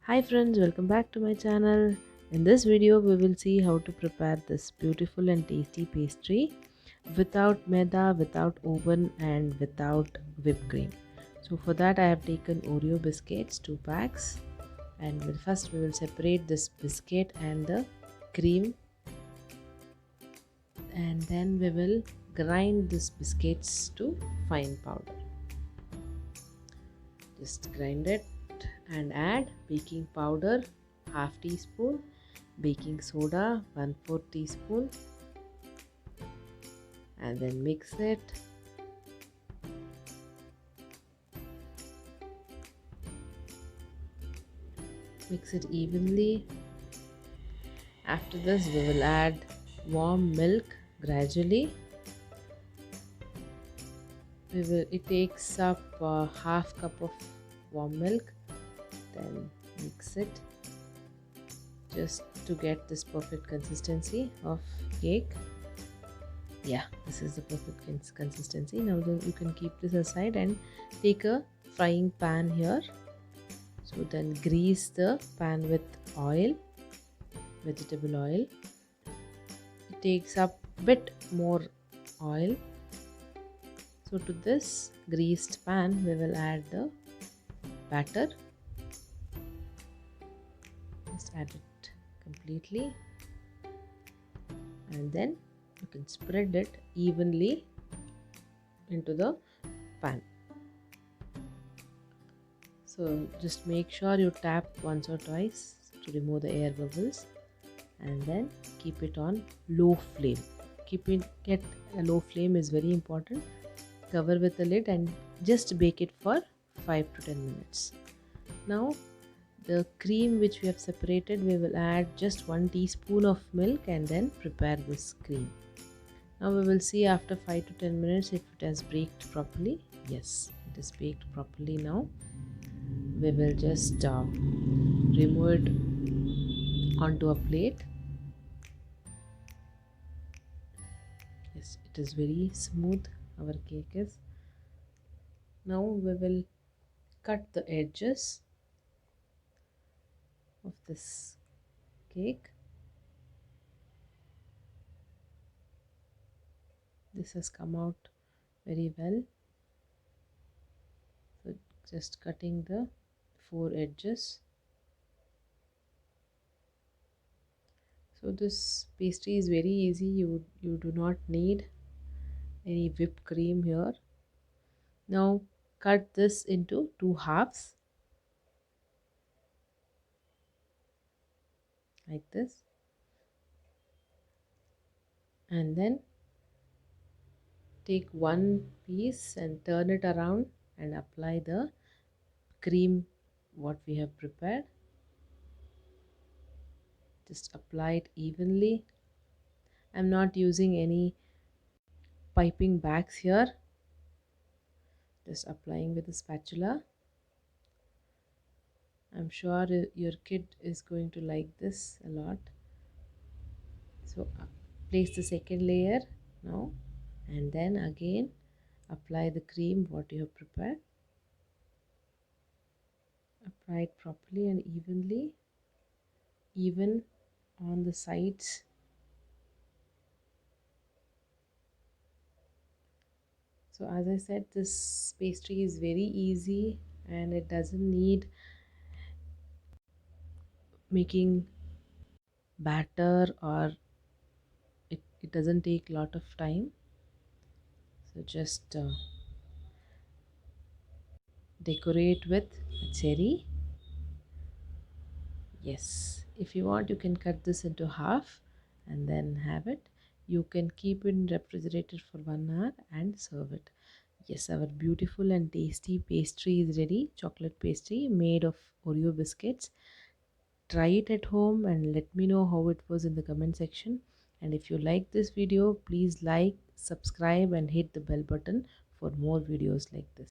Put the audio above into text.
Hi friends, welcome back to my channel. In this video we will see how to prepare this beautiful and tasty pastry without maida, without oven and without whipped cream. So for that I have taken Oreo biscuits 2 packs, and first we will separate this biscuit and the cream, and then we will grind this biscuits to fine powder. Just grind it and add baking powder half teaspoon, baking soda 1/4 teaspoon, and then mix it. Mix it evenly. After this we will add warm milk gradually. It takes up half cup of warm milk. Then mix it just to get this perfect consistency of cake. Yeah, this is the perfect consistency. Now you can keep this aside and take a frying pan here. So then grease the pan with oil, vegetable oil. It takes up a bit more oil. So to this greased pan we will add the batter. Just add it completely, and then you can spread it evenly into the pan. So just make sure you tap once or twice to remove the air bubbles, and then keep it on low flame. Get a low flame is very important. Cover with the lid and just bake it for 5 to 10 minutes. Now the cream which we have separated, we will add just 1 teaspoon of milk and then prepare this cream. Now we will see after 5 to 10 minutes if it has baked properly. Yes, it is baked properly now. We will just remove it onto a plate. Yes, it is very smooth, our cake is. Now we will cut the edges of this cake. This has come out very well. So just cutting the 4 edges. So this pastry is very easy. You do not need any whipped cream here. Now cut this into 2 halves like this, and then take one piece and turn it around and apply the cream what we have prepared. Just apply it evenly. I'm not using any piping bags here, just applying with a spatula. I'm sure your kid is going to like this a lot. So place the second layer now, and then again apply the cream what you have prepared. Apply it properly and evenly, even on the sides. So as I said, this pastry is very easy and it doesn't need making batter, or it doesn't take a lot of time. So just decorate with a cherry. Yes, if you want you can cut this into half and then have it. You can keep it in refrigerator for 1 hour and serve it. Yes, our beautiful and tasty pastry is ready. Chocolate pastry made of Oreo biscuits. Try it at home and let me know how it was in the comment section. And if you like this video, please like, subscribe and hit the bell button for more videos like this.